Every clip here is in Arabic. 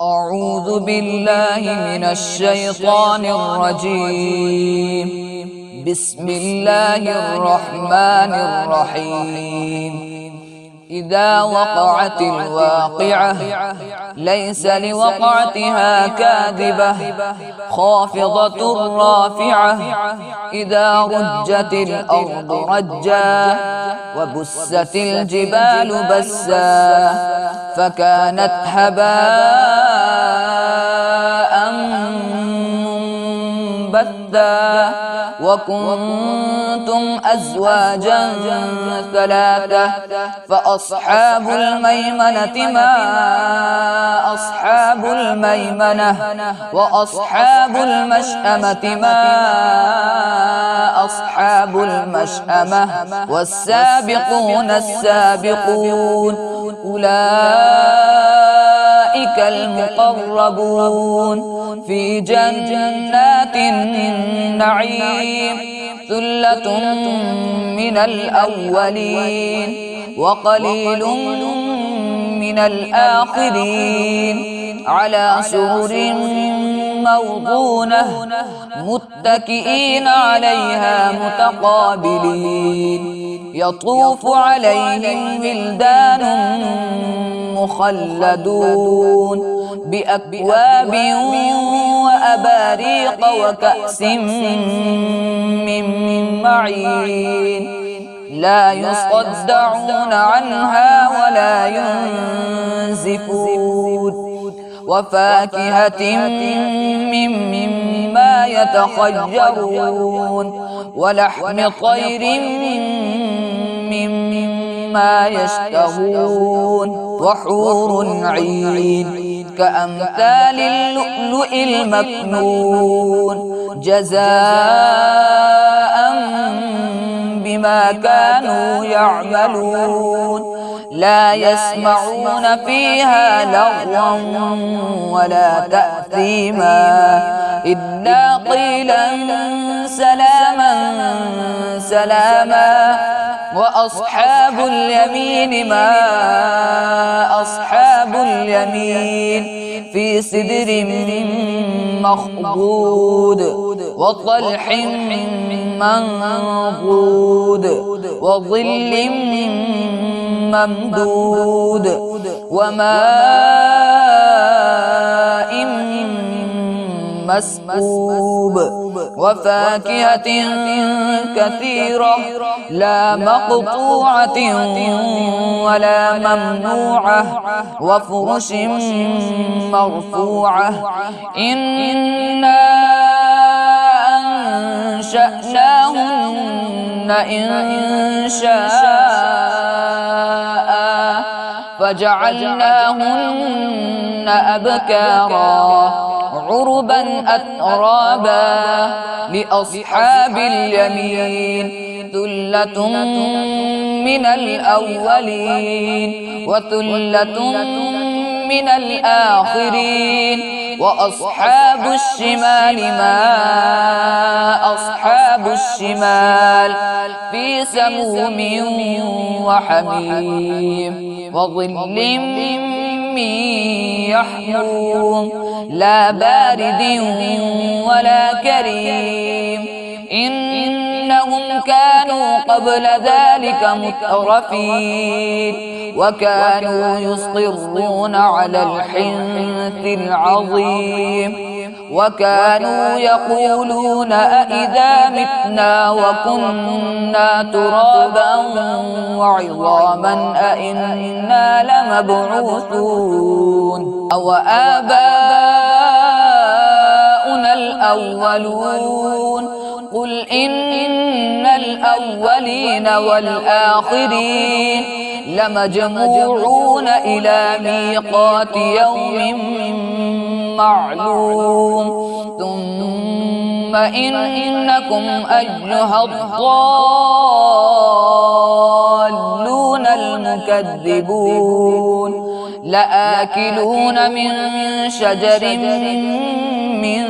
أعوذ بالله من الشيطان الرجيم. بسم الله الرحمن الرحيم. إذا وقعت الواقعة ليس لوقعتها كاذبة خافضة رافعة. إذا رجت الأرض رجا وبست الجبال بسا فكانت هباء منبثا وكنتم أزواجا ثلاثة فأصحاب الميمنة ما أصحاب الميمنة وأصحاب المشأمة ما أصحاب المشأمة والسابقون السابقون أولئك المقربون في جنات النعيم. ثلة من الأولين وقليل من الآخرين على سرر موضونة متكئين عليها متقابلين. يطوف عليهم ولدان مخلدون بأكواب وأباريق وكأس من معين لا يصدعون عنها ولا ينزفون وفاكهة مما يتخيرون ولحم طير مما يشتهون وحور عين كأمثال اللؤلؤ المكنون جزاء بما كانوا يعملون. لا يسمعون فيها لغوا ولا تأثيما إلا قيلا سلاما سلاما. وأصحاب اليمين ما أصحاب اليمين في سدر مخضود وطلح منضود وظل ممدود وماء مسكوب وفاكهة كثيرة لا مقطوعة ولا ممنوعة وفرش مرفوعة. إنا أنشأناهن إنشاء فجعلناهن أبكارا عربا أترابا لأصحاب اليمين. ثلة من الأولين وثلة من الآخرين. وأصحاب الشمال ما أصحاب الشمال في سموم وحميم وظل من يحموم لا بارد ولا كريم. إنهم كانوا قبل ذلك مترفين وكانوا يصرون على الحنث العظيم وكانوا يقولون أإذا متنا وكنا ترابا وعظاما أإنا لمبعوثون أو آباؤنا الأولون. قل إن الأولين والآخرين لمجموعون إلى ميقات يوم معلوم. ثم إنكم أيها الضالون المكذبون لآكلون من شجر من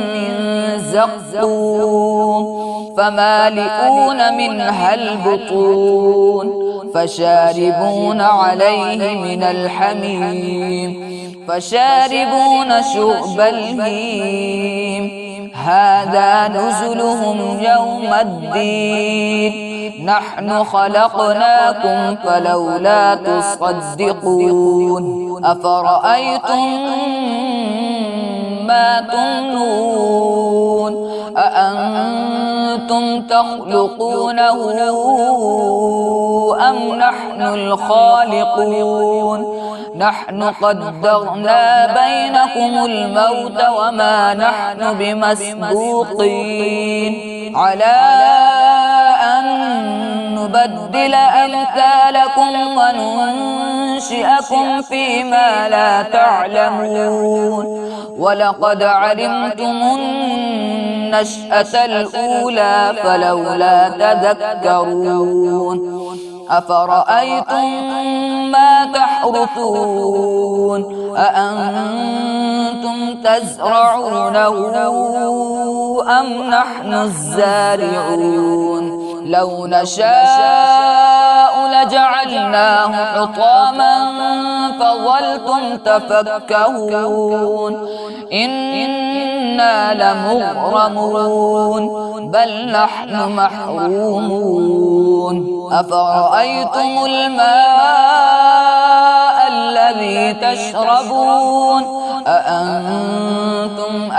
زقوم فمالئون منها البطون فشاربون عليه من الحميم فشاربون شرب الهيم هذا نزلهم يوم الدين نحن خلقناكم فلولا تصدقون أفرأيتم ما تمنون أأنتم تخلقونه أم نحن الخالقون نحن قدرنا بينكم الموت وما نحن بمسبوقين على أن نبدل أمثالكم وننشئكم فيما لا تعلمون ولقد علمتم النشأة الأولى فلولا تذكرون أفرأيتم ما تحرثون أأنتم تزرعونه أم نحن الزارعون لو نشاء لجعلناه حطاما فظلتم تفكهون إنا لمغرمون بل نحن محرومون أفرأيتم الماء الذي تشربون أأنتم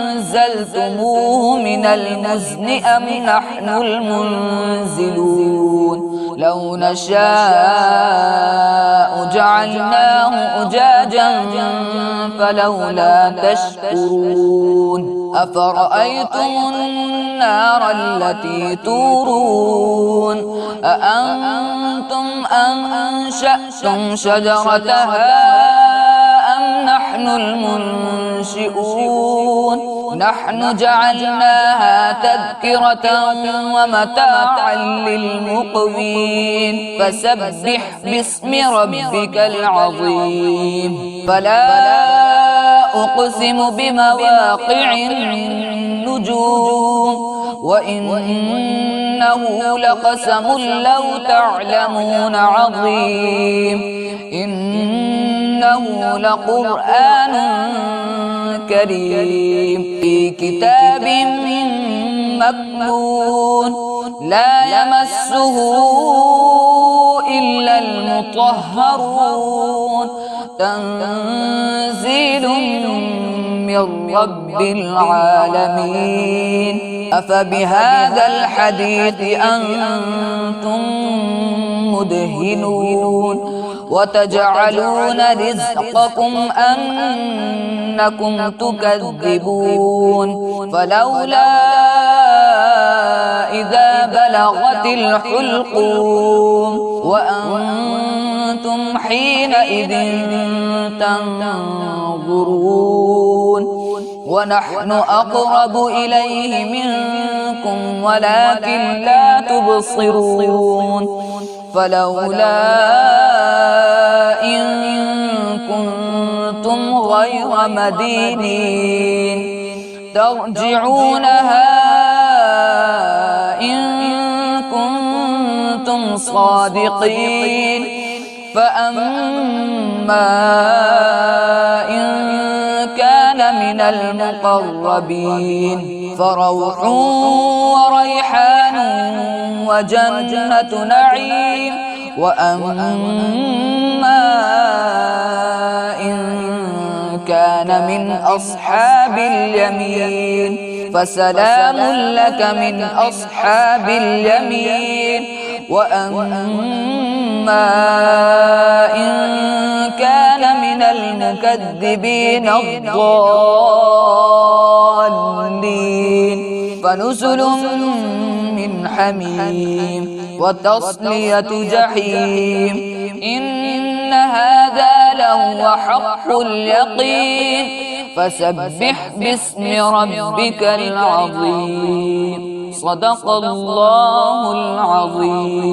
أنزلتموه من المزن أم نحن المنزلون لو نشاء جعلناه أجاجا فلولا تشكرون أفرأيتم النار التي تورون أأنتم أنشأتم شجرتها أم نحن المنشئون نحن جعلناها تذكرة ومتاعا للمقوين فسبح باسم ربك العظيم فلا أقسم بمواقع النجوم وإنه لقسم لو تعلمون عظيم إنه لقرآن كريم في كتاب مكنون لا يمسه إلا المطهرون تنزيل من رب العالمين أفبهذا الحديث أنتم مدهنون وتجعلون رزقكم أنكم تكذبون فلولا إذا بلغت الحلقوم وأنتم حينئذ تنظرون ونحن أقرب إليه منكم ولكن لا تبصرون فلولا إن كنتم غير مدينين ترجعونها إن كنتم صادقين فأما إن كان من المقربين فروح وريحان وجنة نعيم وأما إن كان من أصحاب اليمين فسلام لك من أصحاب اليمين وأما إن كان من المكذبين الضالين فنزل من حميم وتصلية جحيم إن هذا لهو حق اليقين فسبح باسم ربك العظيم صدق الله العظيم.